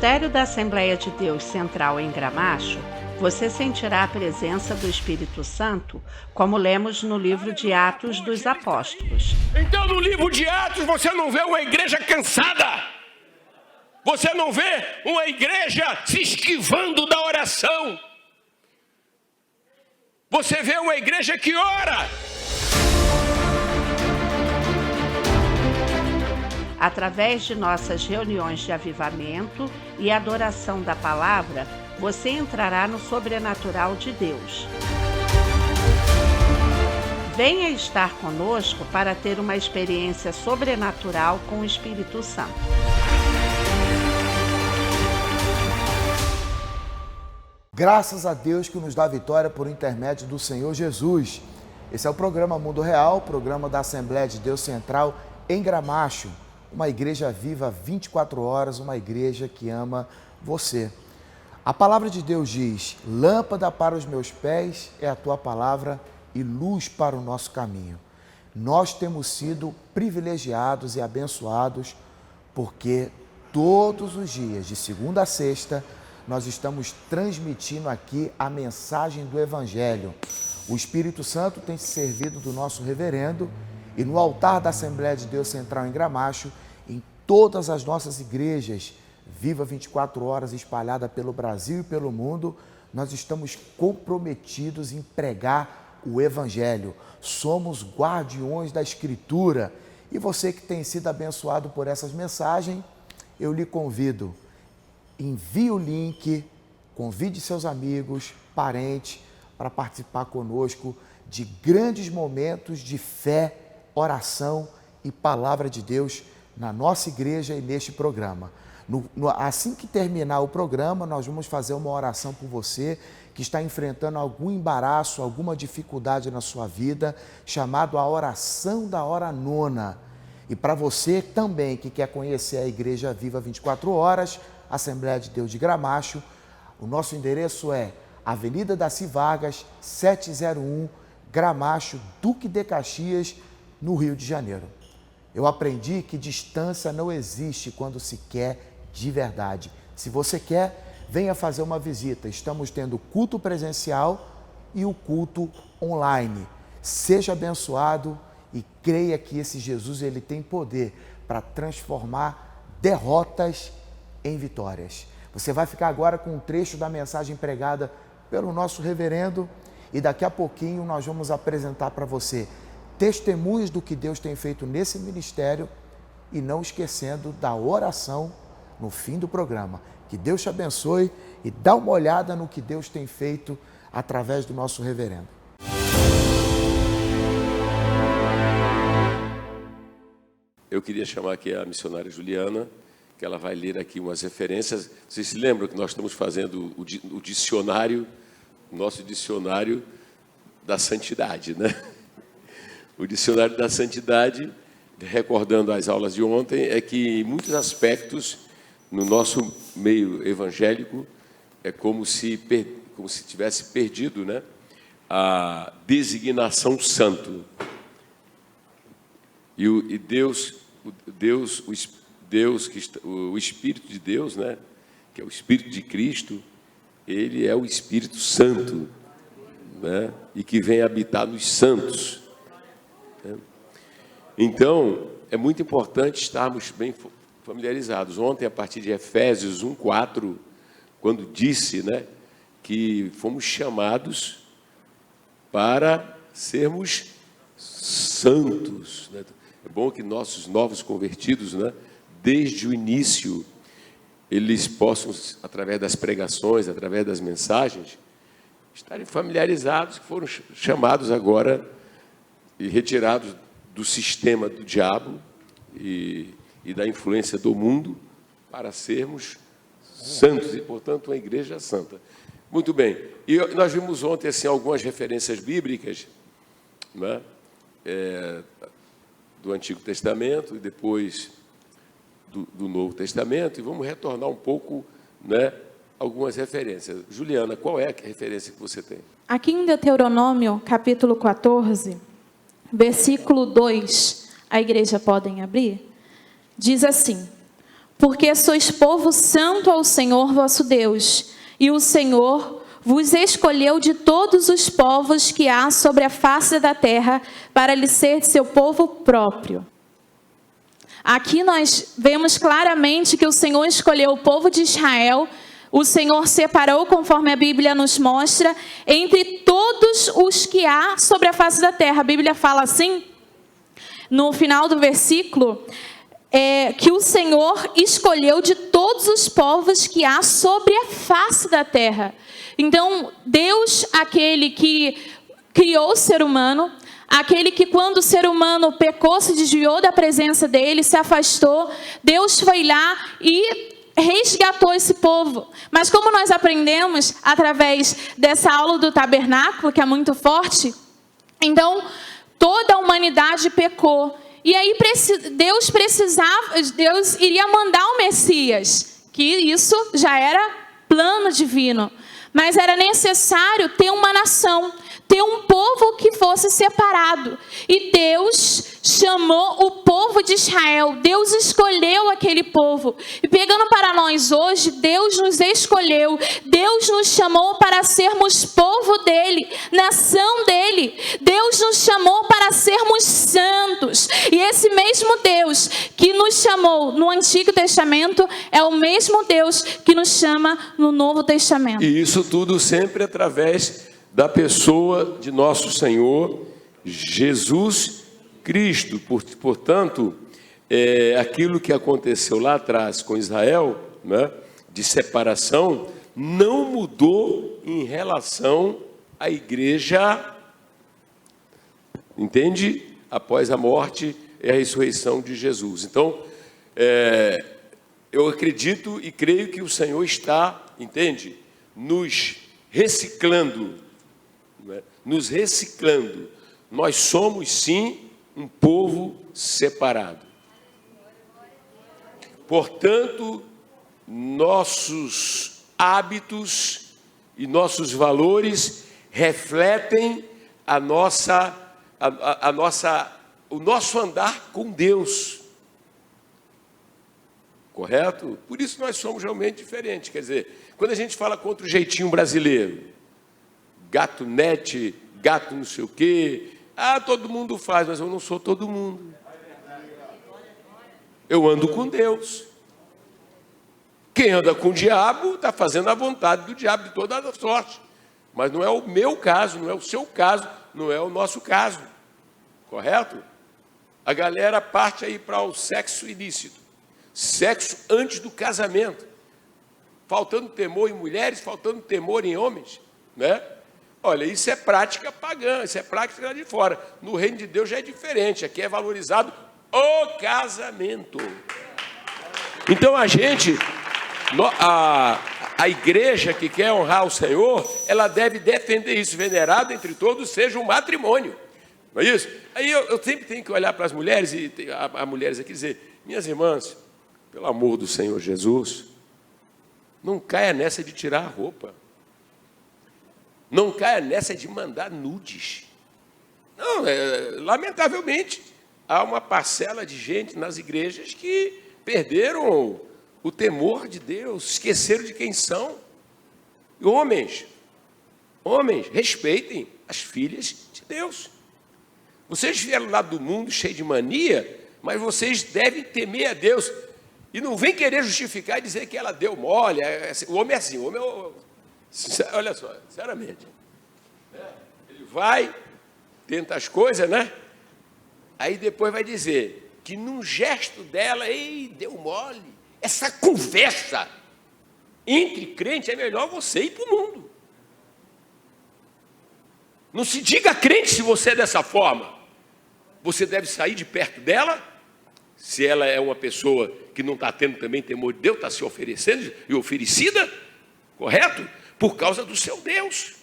ministério da Assembleia de Deus Central em Gramacho, você sentirá a presença do Espírito Santo, como lemos no livro de Atos dos Apóstolos. Então, no livro de Atos, você não vê uma igreja cansada. Você não vê uma igreja se esquivando da oração. Você vê uma igreja que ora. Através de nossas reuniões de avivamento e adoração da palavra, você entrará no sobrenatural de Deus. Venha estar conosco para ter uma experiência sobrenatural com o Espírito Santo. Graças a Deus que nos dá vitória por intermédio do Senhor Jesus. Esse é o programa Mundo Real, programa da Assembleia de Deus Central em Gramacho. Uma igreja viva 24 horas, uma igreja que ama você. A palavra de Deus diz: lâmpada para os meus pés é a tua palavra e luz para o nosso caminho. Nós temos sido privilegiados e abençoados porque todos os dias, de segunda a sexta, nós estamos transmitindo aqui a mensagem do Evangelho. O Espírito Santo tem se servido do nosso reverendo e no altar da Assembleia de Deus Central em Gramacho, em todas as nossas igrejas, viva 24 horas espalhada pelo Brasil e pelo mundo, nós estamos comprometidos em pregar o Evangelho. Somos guardiões da Escritura. E você que tem sido abençoado por essas mensagens, eu lhe convido, envie o link, convide seus amigos, parentes, para participar conosco de grandes momentos de fé, oração e palavra de Deus na nossa igreja e neste programa. Assim que terminar o programa, nós vamos fazer uma oração por você que está enfrentando algum embaraço, alguma dificuldade na sua vida, chamado a oração da hora nona. E para você também que quer conhecer a Igreja Viva 24 Horas, Assembleia de Deus de Gramacho, o nosso endereço é Avenida Daci Vargas, 701, Gramacho, Duque de Caxias, no Rio de Janeiro. Eu aprendi que distância não existe quando se quer de verdade. Se você quer, venha fazer uma visita. Estamos tendo culto presencial e o culto online. Seja abençoado e creia que esse Jesus ele tem poder para transformar derrotas em vitórias. Você vai ficar agora com um trecho da mensagem pregada pelo nosso reverendo e daqui a pouquinho nós vamos apresentar para você testemunhos do que Deus tem feito nesse ministério e não esquecendo da oração no fim do programa. Que Deus te abençoe e dá uma olhada no que Deus tem feito através do nosso reverendo. Eu queria chamar aqui a missionária Juliana, que ela vai ler aqui umas referências. Vocês se lembram que nós estamos fazendo o dicionário, nosso dicionário da santidade, né? O dicionário da santidade, recordando as aulas de ontem, é que em muitos aspectos, no nosso meio evangélico, é como se tivesse perdido, né, a designação santo. E o Espírito de Deus, né, que é o Espírito de Cristo, ele é o Espírito Santo, né, e que vem habitar nos santos. Então, é muito importante estarmos bem familiarizados. Ontem, a partir de Efésios 1:4, quando disse, né, que fomos chamados para sermos santos, né? É bom que nossos novos convertidos, né, desde o início, eles possam, através das pregações, através das mensagens, estarem familiarizados, que foram chamados agora e retirados do sistema do diabo e da influência do mundo para sermos santos e, portanto, uma igreja santa. Muito bem. E nós vimos ontem assim, algumas referências bíblicas, né, do Antigo Testamento e depois do Novo Testamento, e vamos retornar um pouco, né, algumas referências. Juliana, qual é a referência que você tem? Aqui em Deuteronômio, capítulo 14, versículo 2, a igreja podem abrir? Diz assim: porque sois povo santo ao Senhor vosso Deus, e o Senhor vos escolheu de todos os povos que há sobre a face da terra, para lhe ser seu povo próprio. Aqui nós vemos claramente que o Senhor escolheu o povo de Israel, o Senhor separou, conforme a Bíblia nos mostra, entre todos os que há sobre a face da terra. A Bíblia fala assim, no final do versículo, que o Senhor escolheu de todos os povos que há sobre a face da terra. Então, Deus, aquele que criou o ser humano, aquele que quando o ser humano pecou, se desviou da presença dele, se afastou, Deus foi lá e resgatou esse povo. Mas como nós aprendemos através dessa aula do tabernáculo, que é muito forte, então toda a humanidade pecou. E aí Deus iria mandar o Messias, que isso já era plano divino. Mas era necessário ter uma nação, ter um povo que fosse separado. E Deus chamou o povo de Israel, Deus escolheu aquele povo. E pegando para nós hoje, Deus nos escolheu, Deus nos chamou para sermos povo dele, nação dele. Deus nos chamou para sermos santos. E esse mesmo Deus que nos chamou no Antigo Testamento é o mesmo Deus que nos chama no Novo Testamento. E isso tudo sempre através da pessoa de nosso Senhor Jesus Cristo. Portanto, aquilo que aconteceu lá atrás com Israel, né, de separação, não mudou em relação à igreja, entende? Após a morte e a ressurreição de Jesus. Então, eu acredito e creio que o Senhor está, entende? Nos reciclando, né? Nos reciclando. Nós somos sim um povo separado. Portanto, nossos hábitos e nossos valores refletem o nosso andar com Deus. Correto? Por isso nós somos realmente diferentes. Quer dizer, quando a gente fala contra o jeitinho brasileiro, gato net, gato não sei o quê, todo mundo faz, mas eu não sou todo mundo. Eu ando com Deus. Quem anda com o diabo está fazendo a vontade do diabo de toda a sorte. Mas não é o meu caso, não é o seu caso, não é o nosso caso. Correto? A galera parte aí para o sexo ilícito. Sexo antes do casamento. Faltando temor em mulheres, faltando temor em homens, né? Olha, isso é prática pagã, isso é prática lá de fora. No reino de Deus já é diferente, aqui é valorizado o casamento. Então a gente, a igreja que quer honrar o Senhor, ela deve defender isso, venerado entre todos seja um matrimônio. Não é isso? Aí eu sempre tenho que olhar para as mulheres, e há mulheres aqui dizer, minhas irmãs, pelo amor do Senhor Jesus, não caia nessa de tirar a roupa. Não caia nessa de mandar nudes. Não, lamentavelmente, há uma parcela de gente nas igrejas que perderam o temor de Deus, esqueceram de quem são. E homens, respeitem as filhas de Deus. Vocês vieram lá do mundo cheio de mania, mas vocês devem temer a Deus. E não vem querer justificar e dizer que ela deu mole. O homem é assim, o homem olha só, sinceramente. Ele vai, tenta as coisas, né? Aí depois vai dizer que num gesto dela, deu mole. Essa conversa entre crentes é melhor você ir para o mundo. Não se diga crente se você é dessa forma. Você deve sair de perto dela. Se ela é uma pessoa que não está tendo também temor de Deus, está se oferecendo e oferecida, correto? Por causa do seu Deus.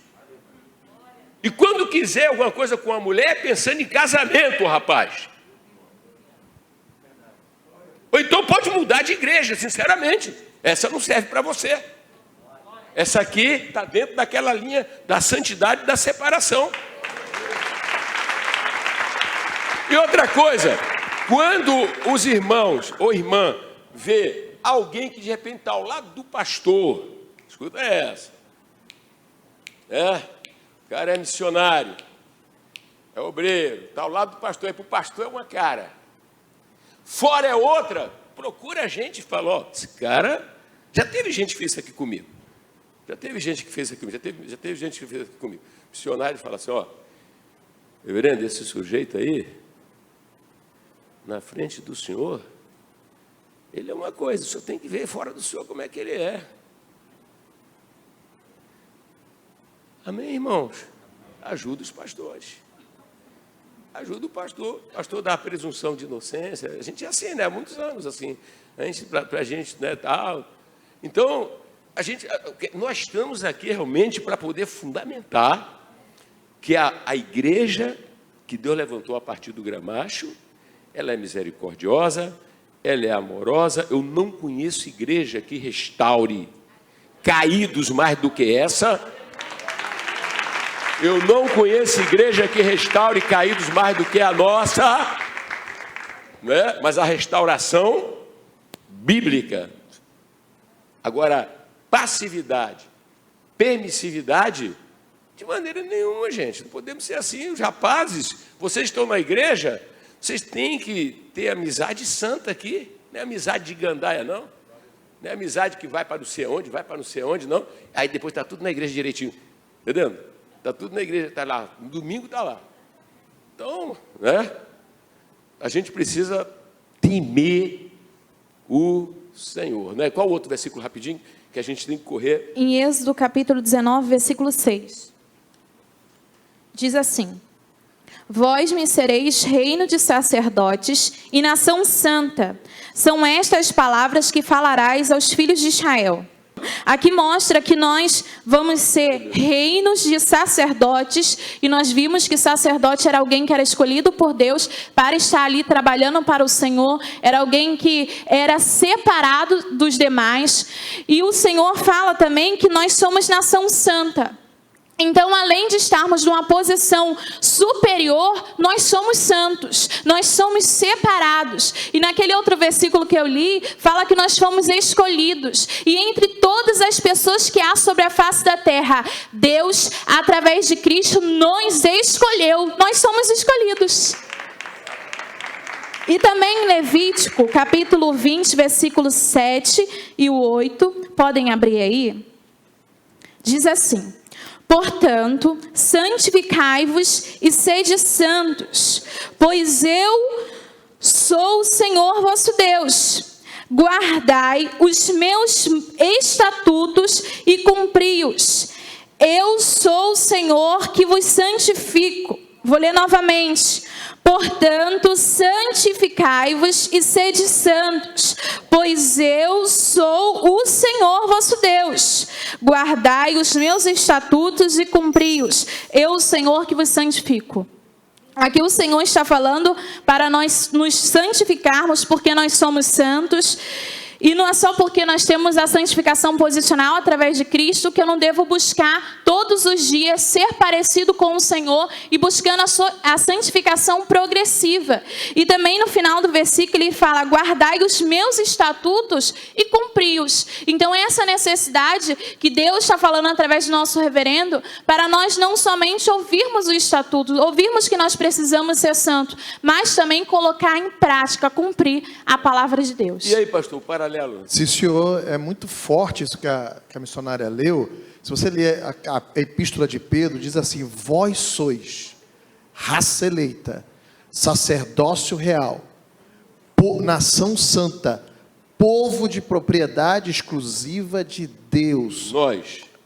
E quando quiser alguma coisa com a mulher, pensando em casamento, rapaz. Ou então pode mudar de igreja, sinceramente. Essa não serve para você. Essa aqui está dentro daquela linha da santidade e da separação. E outra coisa, quando os irmãos ou irmã vê alguém que de repente está ao lado do pastor. Escuta essa. O cara é missionário, é obreiro, está ao lado do pastor. Aí para o pastor é uma cara, fora é outra. Procura a gente e fala, ó, esse cara, já teve gente que fez isso aqui comigo. Já teve gente que fez isso aqui comigo. Já teve gente que fez isso aqui comigo. O missionário fala assim, ó, reverendo, esse sujeito aí, na frente do senhor, ele é uma coisa, o senhor tem que ver fora do senhor como é que ele é. Amém, irmãos? Ajuda os pastores. Ajuda o pastor dá a presunção de inocência. A gente é assim, né? Há muitos anos assim. Para a gente, né, tal. Então, nós estamos aqui realmente para poder fundamentar que a igreja que Deus levantou a partir do Gramacho, ela é misericordiosa, ela é amorosa. Eu não conheço igreja que restaure caídos mais do que essa. Eu não conheço igreja que restaure caídos mais do que a nossa, né? Mas a restauração bíblica. Agora, passividade, permissividade, de maneira nenhuma, gente. Não podemos ser assim. Os rapazes, vocês estão na igreja, vocês têm que ter amizade santa aqui. Não é amizade de gandaia, não. Não é amizade que vai para não sei onde, não. Aí depois está tudo na igreja direitinho. Entendendo? Está tudo na igreja, está lá. No domingo está lá. Então, né? A gente precisa temer o Senhor, né? Qual outro versículo rapidinho que a gente tem que correr? Em Êxodo capítulo 19, versículo 6. Diz assim: vós me sereis reino de sacerdotes e nação santa. São estas palavras que falarás aos filhos de Israel. Aqui mostra que nós vamos ser reinos de sacerdotes, e nós vimos que sacerdote era alguém que era escolhido por Deus para estar ali trabalhando para o Senhor, era alguém que era separado dos demais. E o Senhor fala também que nós somos nação santa. Então, além de estarmos numa posição superior, nós somos santos, nós somos separados. E naquele outro versículo que eu li, fala que nós fomos escolhidos. E entre todas as pessoas que há sobre a face da terra, Deus, através de Cristo, nos escolheu. Nós somos escolhidos. E também em Levítico, capítulo 20, versículos 7 e o 8, podem abrir aí, diz assim: portanto, santificai-vos e sede santos, pois eu sou o Senhor vosso Deus. Guardai os meus estatutos e cumpri-os. Eu sou o Senhor que vos santifico. Vou ler novamente. Portanto, santificai-vos e sede santos, pois eu sou o Senhor vosso Deus. Guardai os meus estatutos e cumpri-os. Eu, o Senhor, que vos santifico. Aqui o Senhor está falando para nós nos santificarmos, porque nós somos santos. E não é só porque nós temos a santificação posicional através de Cristo que eu não devo buscar todos os dias ser parecido com o Senhor e buscando a santificação progressiva. E também no final do versículo ele fala: guardai os meus estatutos e cumpri-os. Então essa necessidade que Deus está falando através do nosso reverendo, para nós não somente ouvirmos o estatuto, ouvirmos que nós precisamos ser santos, mas também colocar em prática, cumprir a palavra de Deus. E aí, pastor, paralelo? Sim, senhor, é muito forte isso que a missionária leu. Se você ler a epístola de Pedro, diz assim: vós sois raça eleita, sacerdócio real, nação santa, povo de propriedade exclusiva de Deus.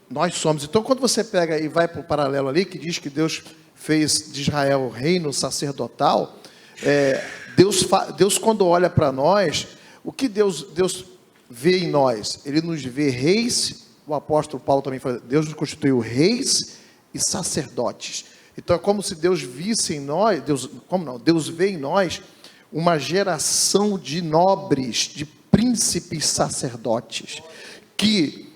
Nós somos. Então, quando você pega e vai para o paralelo ali, que diz que Deus fez de Israel o reino sacerdotal, Deus quando olha para nós, o que Deus vê em nós? Ele nos vê reis. O apóstolo Paulo também fala: Deus nos constituiu reis e sacerdotes. Então é como se Deus visse em nós, Deus vê em nós uma geração de nobres, de príncipes sacerdotes, que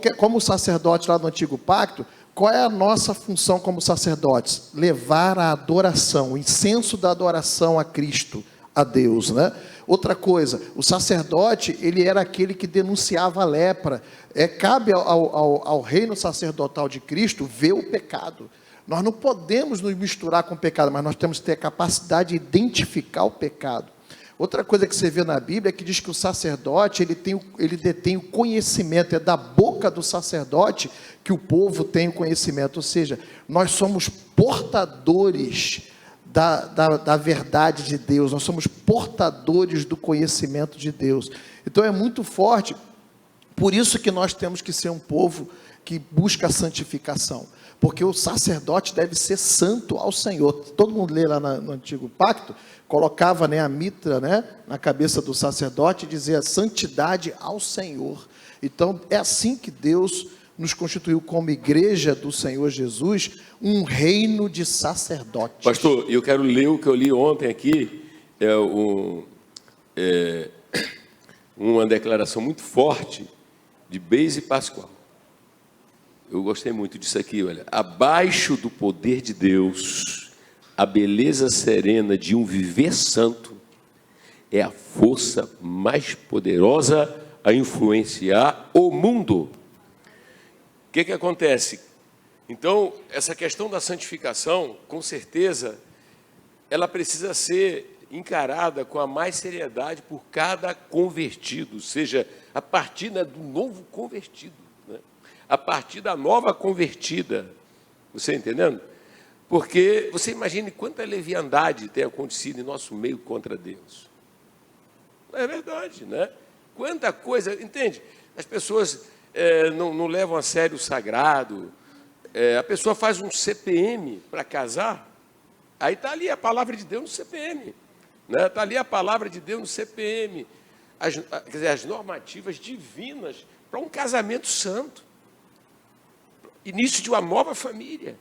como sacerdote lá do Antigo Pacto, qual é a nossa função como sacerdotes? Levar a adoração, o incenso da adoração a Cristo, a Deus, né? Outra coisa, o sacerdote, ele era aquele que denunciava a lepra. Cabe ao reino sacerdotal de Cristo ver o pecado. Nós não podemos nos misturar com o pecado, mas nós temos que ter a capacidade de identificar o pecado. Outra coisa que você vê na Bíblia é que diz que o sacerdote, ele detém o conhecimento, é da boca do sacerdote que o povo tem o conhecimento, ou seja, nós somos portadores da verdade de Deus, nós somos portadores do conhecimento de Deus. Então é muito forte, por isso que nós temos que ser um povo que busca a santificação, porque o sacerdote deve ser santo ao Senhor. Todo mundo lê lá no Antigo Pacto, colocava, a mitra, na cabeça do sacerdote e dizia santidade ao Senhor. Então é assim que Deus nos constituiu como igreja do Senhor Jesus, um reino de sacerdotes. Pastor, eu quero ler o que eu li ontem aqui, uma declaração muito forte de Blaise Pascal. Eu gostei muito disso aqui, olha. Abaixo do poder de Deus, a beleza serena de um viver santo é a força mais poderosa a influenciar o mundo. O que acontece? Então, essa questão da santificação, com certeza, ela precisa ser encarada com a mais seriedade por cada convertido, seja a partir do novo convertido, a partir da nova convertida, você entendendo? Porque você imagine quanta leviandade tem acontecido em nosso meio contra Deus. É verdade, Quanta coisa, entende? As pessoas não levam a sério o sagrado, a pessoa faz um CPM para casar, aí está ali a palavra de Deus no CPM, está ali a palavra de Deus no CPM, quer dizer, as normativas divinas para um casamento santo, início de uma nova família.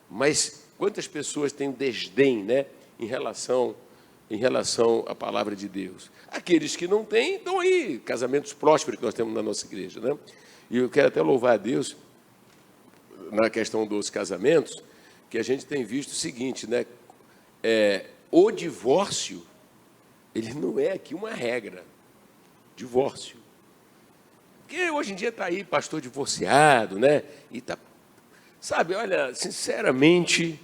Mas quantas pessoas têm desdém, em relação à palavra de Deus? Aqueles que não têm, estão aí, casamentos prósperos que nós temos na nossa igreja, E eu quero até louvar a Deus na questão dos casamentos, que a gente tem visto o seguinte, o divórcio, ele não é aqui uma regra, divórcio. Porque hoje em dia está aí pastor divorciado, E tá, sabe, olha, sinceramente,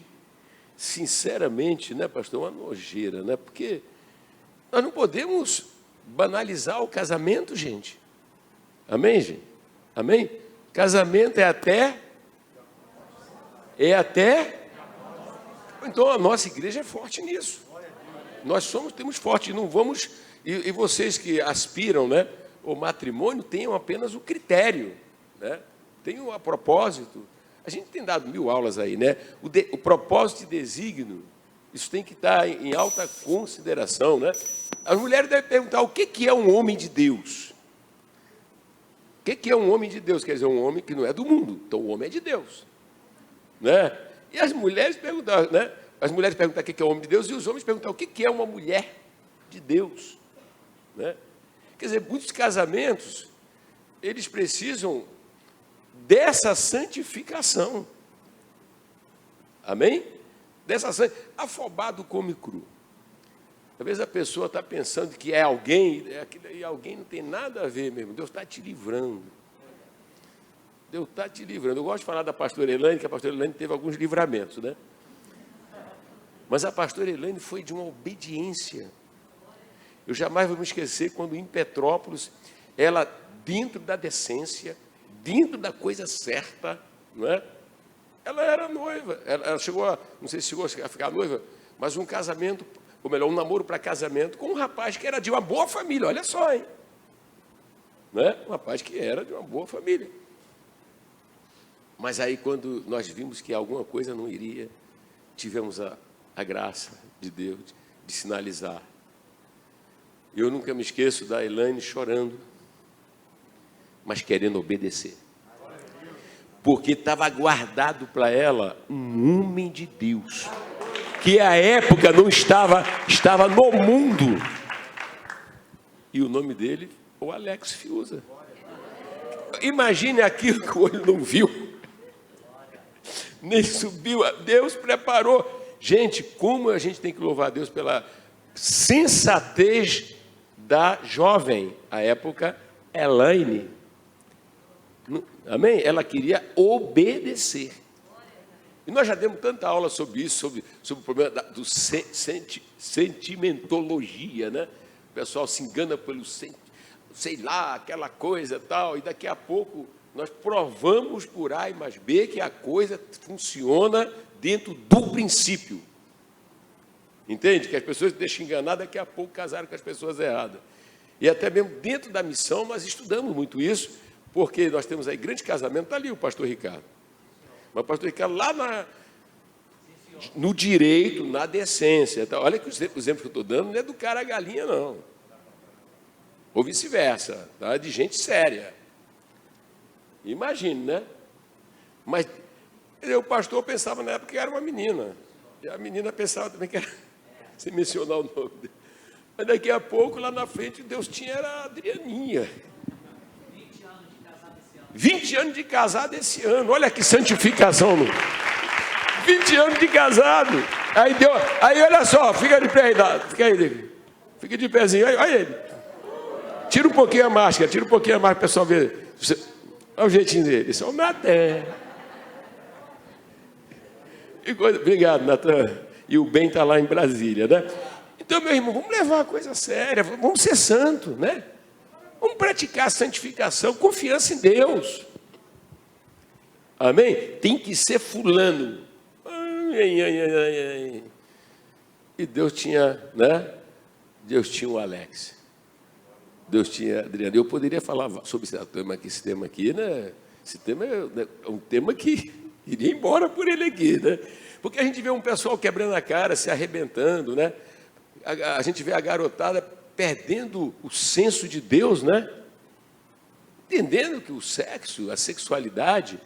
pastor, uma nojeira, Porque nós não podemos banalizar o casamento, gente. Amém, gente? Amém? Casamento é até. Então a nossa igreja é forte nisso. Temos forte, não vamos. E vocês que aspiram, o matrimônio, tenham apenas o critério, tenham a propósito. A gente tem dado 1000 aulas aí, O propósito e desígnio, isso tem que estar em alta consideração, As mulheres devem perguntar o que é um homem de Deus. O que é um homem de Deus? Quer dizer, um homem que não é do mundo. Então, o homem é de Deus. E as mulheres perguntam, As mulheres perguntam o que é um homem de Deus e os homens perguntam o que é uma mulher de Deus. Quer dizer, muitos casamentos, eles precisam dessa santificação. Amém? Afobado come cru. Talvez a pessoa está pensando que é alguém, e alguém não tem nada a ver mesmo. Deus está te livrando. Deus está te livrando. Eu gosto de falar da pastora Elaine, que a pastora Elaine teve alguns livramentos, Mas a pastora Elaine foi de uma obediência. Eu jamais vou me esquecer quando em Petrópolis, ela, dentro da decência, dentro da coisa certa, Ela era noiva. Ela chegou não sei se chegou a ficar noiva, mas um casamento, ou melhor, um namoro para casamento com um rapaz que era de uma boa família, olha só, hein? Um rapaz que era de uma boa família. Mas aí, quando nós vimos que alguma coisa não iria, tivemos a graça de Deus de sinalizar. Eu nunca me esqueço da Elaine chorando, mas querendo obedecer. Porque estava guardado para ela um homem de Deus, que à época não estava no mundo. E o nome dele, o Alex Fiuza. Imagine aquilo que o olho não viu, nem subiu. Deus preparou. Gente, como a gente tem que louvar a Deus pela sensatez da jovem, à época, Elaine. Amém? Ela queria obedecer. E nós já demos tanta aula sobre isso, sobre o problema do sentimentologia, né? O pessoal se engana pelo, sei lá, aquela coisa e tal, e daqui a pouco nós provamos por A e mais B que a coisa funciona dentro do princípio. Entende? Que as pessoas se deixam enganar, daqui a pouco casaram com as pessoas erradas. E até mesmo dentro da missão nós estudamos muito isso, porque nós temos aí grande casamento, está ali o pastor Ricardo. Mas o pastor Ricardo lá no direito, na decência. Tá? Olha que o exemplo que eu estou dando não é do cara a galinha, não. Ou vice-versa, tá? De gente séria. Imagine, né? Mas o pastor pensava na época que era uma menina. E a menina pensava também que era, sem mencionar o nome dele. Mas daqui a pouco, lá na frente, Deus tinha era a Adrianinha. 20 anos de casado esse ano. Olha que santificação. 20 anos de casado. Aí olha só, fica de pé aí. Fica de pezinho. Olha ele. Tira um pouquinho a máscara, para o pessoal ver. Olha o jeitinho dele. Isso é o Natan. Obrigado, Natan. E o bem está lá em Brasília, né? Então, meu irmão, vamos levar a coisa séria, vamos ser santo, né? Vamos praticar a santificação, confiança em Deus. Amém? Tem que ser fulano. E Deus tinha, né? Deus tinha o Alex. Deus tinha a Adriana. Eu poderia falar sobre esse tema aqui, né? Esse tema é um tema que iria embora por ele aqui, né? Porque a gente vê um pessoal quebrando a cara, se arrebentando, né? A gente vê a garotada perdendo o senso de Deus, né? Entendendo que o sexo, a sexualidade,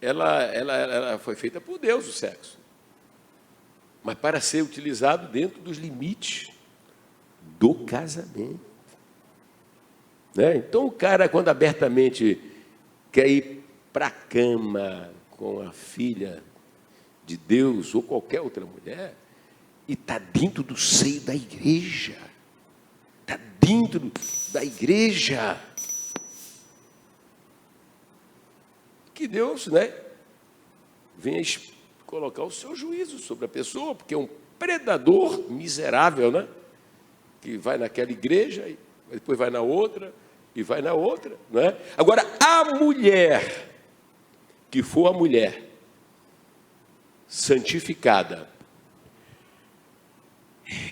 ela foi feita por Deus, o sexo. Mas para ser utilizado dentro dos limites do casamento. Né? Então, o cara, quando abertamente quer ir para a cama com a filha de Deus ou qualquer outra mulher, e está dentro do seio da igreja, está dentro da igreja, que Deus, né, venha colocar o seu juízo sobre a pessoa, porque é um predador miserável, né, que vai naquela igreja, e depois vai na outra, e vai na outra, né? Agora, a mulher, que for a mulher santificada,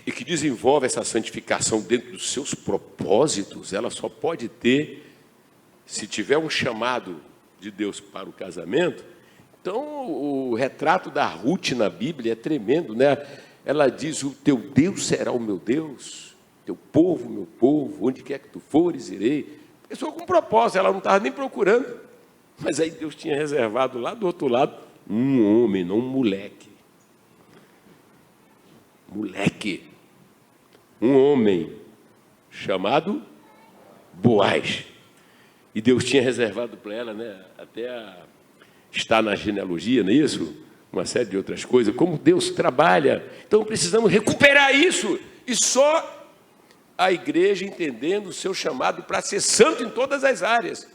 e que desenvolve essa santificação dentro dos seus propósitos, ela só pode ter, se tiver um chamado de Deus para o casamento. Então, o retrato da Ruth na Bíblia é tremendo, né? Ela diz: o teu Deus será o meu Deus, teu povo, meu povo, onde quer que tu fores, irei. Pessoa com propósito, ela não estava nem procurando, mas aí Deus tinha reservado lá do outro lado um homem, não um moleque. Um homem chamado Boaz. E Deus tinha reservado para ela, né, até estar na genealogia, não é isso? Uma série de outras coisas, como Deus trabalha. Então precisamos recuperar isso. E só a igreja entendendo o seu chamado para ser santo em todas as áreas.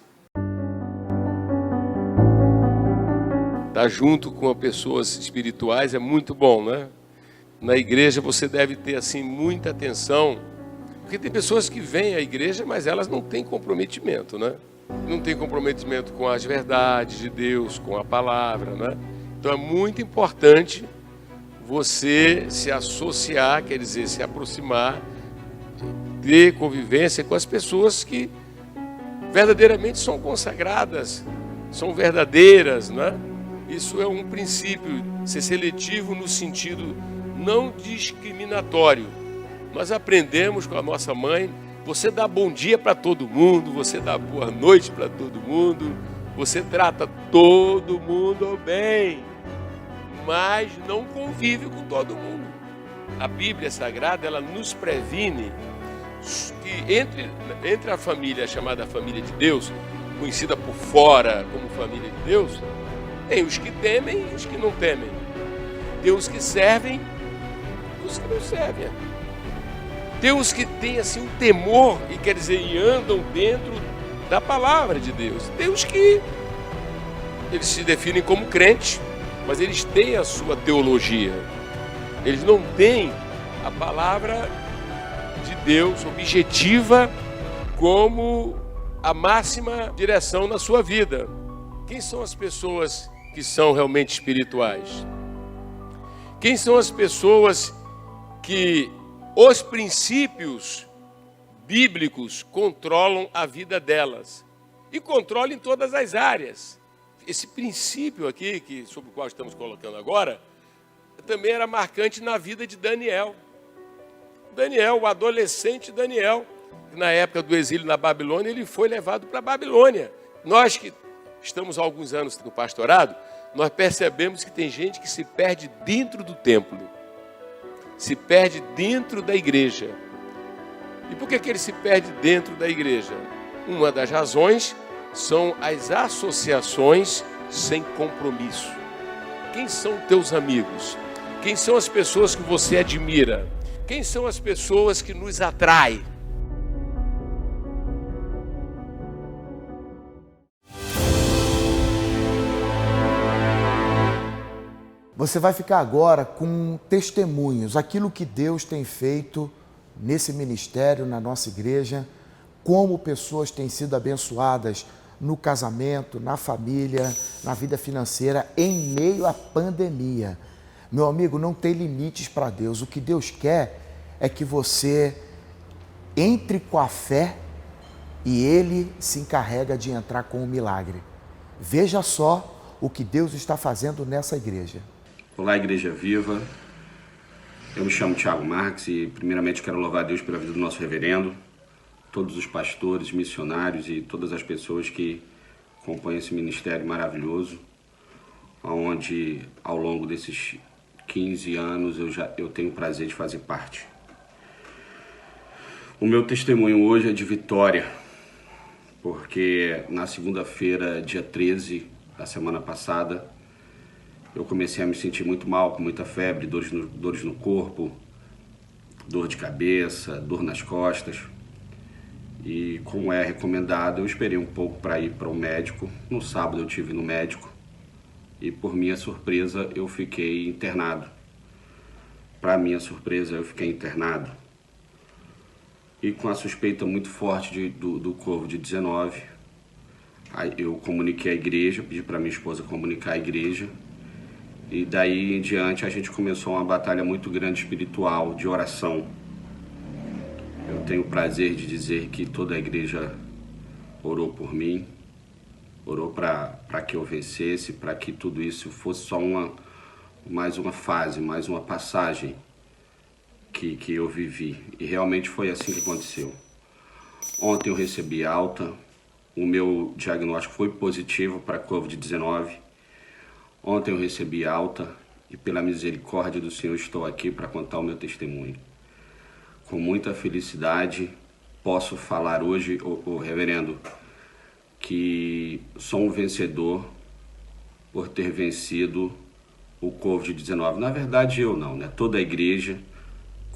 Estar junto com pessoas espirituais é muito bom, né? Na igreja você deve ter assim muita atenção, porque tem pessoas que vêm à igreja, mas elas não têm comprometimento, né? Não tem comprometimento com as verdades de Deus, com a palavra, né? Então é muito importante você se associar, quer dizer, se aproximar, ter convivência com as pessoas que verdadeiramente são consagradas, são verdadeiras, né? Isso é um princípio, ser seletivo no sentido não discriminatório. Nós aprendemos com a nossa mãe, você dá bom dia para todo mundo, você dá boa noite para todo mundo, você trata todo mundo bem, mas não convive com todo mundo. A Bíblia Sagrada, ela nos previne que entre a família chamada família de Deus, conhecida por fora como família de Deus, tem os que temem e os que não temem. Tem os que servem e os que não servem. Deus que tem assim um temor, e quer dizer, e andam dentro da palavra de Deus. Deus que eles se definem como crentes, mas eles têm a sua teologia. Eles não têm a palavra de Deus objetiva como a máxima direção na sua vida. Quem são as pessoas que são realmente espirituais? Quem são as pessoas que os princípios bíblicos controlam a vida delas? E controlam em todas as áreas. Esse princípio aqui, sobre o qual estamos colocando agora, também era marcante na vida de Daniel. Daniel, o adolescente Daniel, na época do exílio na Babilônia, ele foi levado para a Babilônia. Nós que estamos há alguns anos no pastorado, nós percebemos que tem gente que se perde dentro do templo, se perde dentro da igreja. E por que ele se perde dentro da igreja? Uma das razões são as associações sem compromisso. Quem são teus amigos? Quem são as pessoas que você admira? Quem são as pessoas que nos atraem? Você vai ficar agora com testemunhos, aquilo que Deus tem feito nesse ministério, na nossa igreja, como pessoas têm sido abençoadas no casamento, na família, na vida financeira, em meio à pandemia. Meu amigo, não tem limites para Deus. O que Deus quer é que você entre com a fé e Ele se encarrega de entrar com o milagre. Veja só o que Deus está fazendo nessa igreja. Olá, Igreja Viva. Eu me chamo Thiago Marques e primeiramente quero louvar a Deus pela vida do nosso reverendo, todos os pastores, missionários e todas as pessoas que compõem esse ministério maravilhoso, onde ao longo desses 15 anos eu tenho o prazer de fazer parte. O meu testemunho hoje é de vitória, porque na segunda-feira, dia 13 da semana passada, eu comecei a me sentir muito mal, com muita febre, dores no corpo, dor de cabeça, dor nas costas. E como é recomendado, eu esperei um pouco para ir para o médico. No sábado eu tive no médico e, por minha surpresa, eu fiquei internado. Para minha surpresa, eu fiquei internado. E com a suspeita muito forte do Covid-19, eu comuniquei à igreja, pedi para minha esposa comunicar à igreja. E daí em diante a gente começou uma batalha muito grande espiritual, de oração. Eu tenho o prazer de dizer que toda a igreja orou por mim, orou para que eu vencesse, para que tudo isso fosse só mais uma fase, mais uma passagem que eu vivi. E realmente foi assim que aconteceu. Ontem eu recebi alta, o meu diagnóstico foi positivo para a Covid-19. Ontem eu recebi alta e pela misericórdia do Senhor estou aqui para contar o meu testemunho. Com muita felicidade posso falar hoje, reverendo, que sou um vencedor por ter vencido o Covid-19. Na verdade eu não, né? Toda a igreja,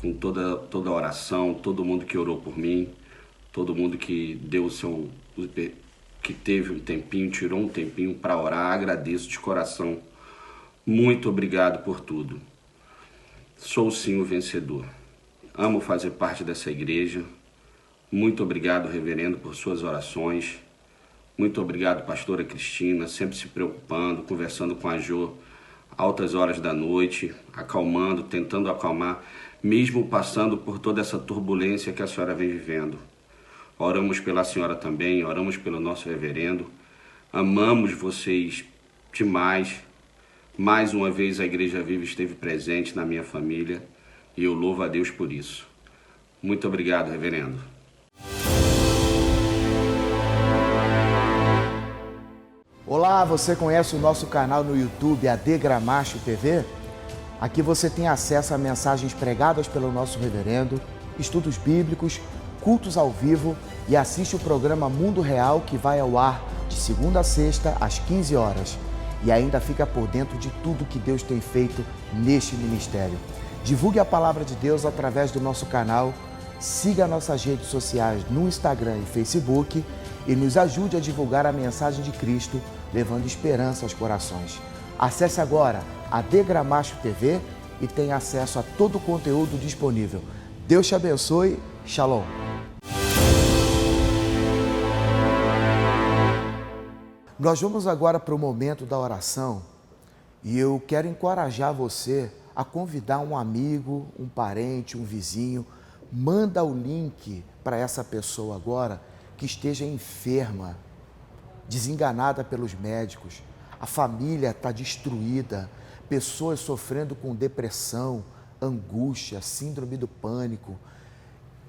com toda a oração, todo mundo que orou por mim, todo mundo que deu que teve um tempinho, tirou um tempinho para orar, agradeço de coração. Muito obrigado por tudo. Sou sim o vencedor. Amo fazer parte dessa igreja. Muito obrigado, reverendo, por suas orações. Muito obrigado, pastora Cristina, sempre se preocupando, conversando com a Jô, altas horas da noite, acalmando, tentando acalmar, mesmo passando por toda essa turbulência que a senhora vem vivendo. Oramos pela senhora também, oramos pelo nosso reverendo. Amamos vocês demais. Mais uma vez a Igreja Viva esteve presente na minha família e eu louvo a Deus por isso. Muito obrigado, reverendo. Olá, você conhece o nosso canal no YouTube, AD Gramacho TV? Aqui você tem acesso a mensagens pregadas pelo nosso reverendo, estudos bíblicos, cultos ao vivo e assiste o programa Mundo Real, que vai ao ar de segunda a sexta às 15 horas. E ainda fica por dentro de tudo que Deus tem feito neste ministério. Divulgue a palavra de Deus através do nosso canal siga nossas redes sociais no Instagram e Facebook e nos ajude a divulgar a mensagem de Cristo, levando esperança aos corações. Acesse agora a AD Gramacho TV e tenha acesso a todo o conteúdo disponível. Deus te abençoe. Shalom. Nós vamos agora para o momento da oração e eu quero encorajar você a convidar um amigo, um parente, um vizinho. Manda o link para essa pessoa agora que esteja enferma, desenganada pelos médicos. A família está destruída, pessoas sofrendo com depressão, angústia, síndrome do pânico.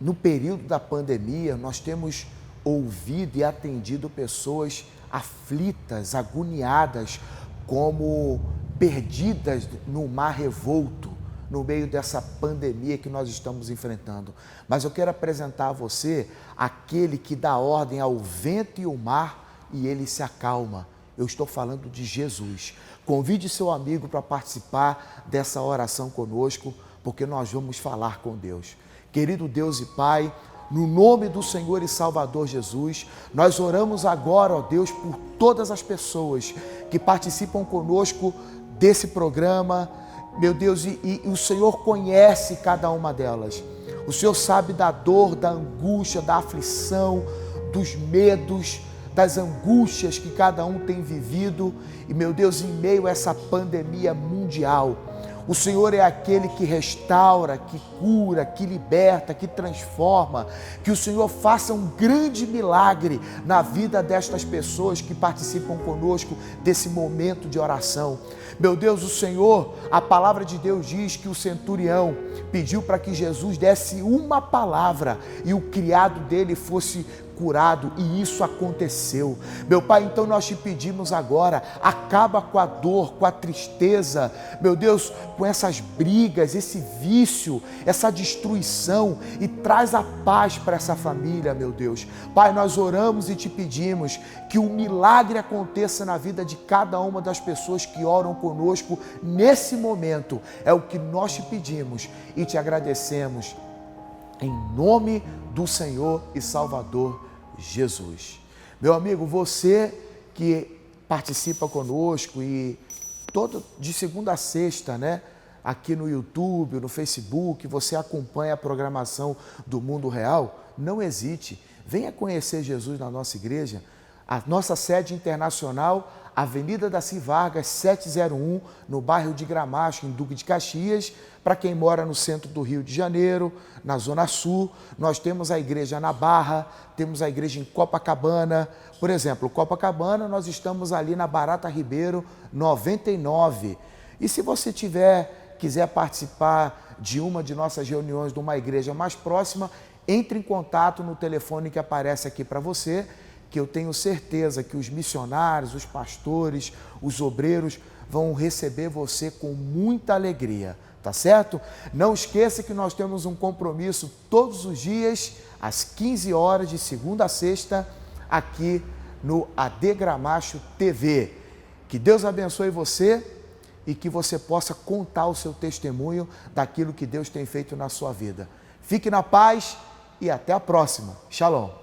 No período da pandemia, nós temos ouvido e atendido pessoas aflitas, agoniadas, como perdidas no mar revolto, no meio dessa pandemia que nós estamos enfrentando. Mas eu quero apresentar a você aquele que dá ordem ao vento e ao mar e ele se acalma. Eu estou falando de Jesus. Convide seu amigo para participar dessa oração conosco, porque nós vamos falar com Deus. Querido Deus e Pai, no nome do Senhor e Salvador Jesus, nós oramos agora, ó Deus, por todas as pessoas que participam conosco desse programa, meu Deus, e o Senhor conhece cada uma delas. O Senhor sabe da dor, da angústia, da aflição, dos medos, das angústias que cada um tem vivido. E, meu Deus, em meio a essa pandemia mundial, o Senhor é aquele que restaura, que cura, que liberta, que transforma. Que o Senhor faça um grande milagre na vida destas pessoas que participam conosco desse momento de oração. Meu Deus, o Senhor, a palavra de Deus diz que o centurião pediu para que Jesus desse uma palavra e o criado dele fosse curado, e isso aconteceu. Meu Pai, então nós te pedimos agora, acaba com a dor, com a tristeza, meu Deus, com essas brigas, esse vício, essa destruição, e traz a paz para essa família, meu Deus. Pai, nós oramos e te pedimos que o milagre aconteça na vida de cada uma das pessoas que oram conosco nesse momento. É o que nós te pedimos e te agradecemos em nome do Senhor e Salvador Jesus. Meu amigo, você que participa conosco e de segunda a sexta, né? Aqui no YouTube, no Facebook, você acompanha a programação do Mundo Real, não hesite, venha conhecer Jesus na nossa igreja. A nossa sede internacional, Avenida Daci Vargas, 701, no bairro de Gramacho, em Duque de Caxias. Para quem mora no centro do Rio de Janeiro, na Zona Sul, nós temos a igreja na Barra, temos a igreja em Copacabana. Por exemplo, Copacabana, nós estamos ali na Barata Ribeiro, 99. E se você quiser participar de uma de nossas reuniões de uma igreja mais próxima, entre em contato no telefone que aparece aqui para você, que eu tenho certeza que os missionários, os pastores, os obreiros vão receber você com muita alegria, tá certo? Não esqueça que nós temos um compromisso todos os dias, às 15 horas, de segunda a sexta, aqui no AD Gramacho TV. Que Deus abençoe você e que você possa contar o seu testemunho daquilo que Deus tem feito na sua vida. Fique na paz e até a próxima. Shalom.